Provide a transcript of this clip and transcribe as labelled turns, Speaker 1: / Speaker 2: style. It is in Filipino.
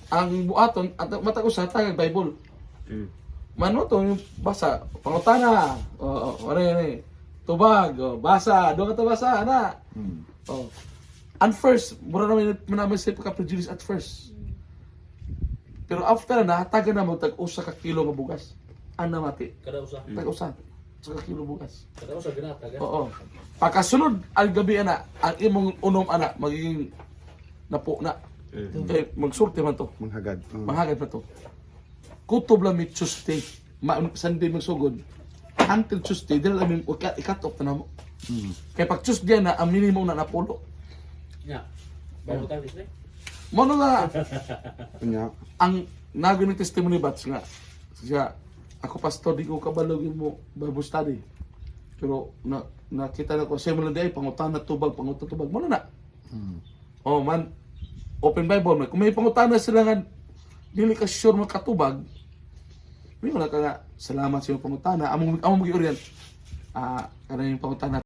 Speaker 1: ang buhaton at matag usa tag Bible. Mano to yung basa, pangutana. Ore, tubag, basa, do ka to basa ana. Oh. And first, mura naman sa pagka-produce at first. Pero after na, taga na mo tag-usa ka kilo nga bugas. Ana mati.
Speaker 2: Kada usa.
Speaker 1: Tag-usa. Sa kilo bugas.
Speaker 2: Kada usa ginatagan.
Speaker 1: Oo. Pagkasunod, ang gabi ana, ang imong unom ana, magiging napo na. Eh, magsulti man to.
Speaker 3: Manghagad.
Speaker 1: Mahagad pa to. Kutob lang may Tuesday. Sunday magsugod. Until Tuesday, dahil lang i-cut off na mo. Kaya pag Tuesday na, ang minimum na napulo.
Speaker 2: Nya. Bago tayo display.
Speaker 1: Mono nga,
Speaker 3: Kanya.
Speaker 1: ang nagawin ng testimony batch nga. Siya, ako pastor, di ko kabalogin mo Bible study. Pero nakita na ko, siya mo lang di ay, pangutan na tubag. Mono na. Oh man, open Bible man. Kung may pangutan na sila nga, dili ka sure makatubag, may wala ka nga, salamat sa iyong pangutana. Among mag-iorient. Kanang yung pangutana.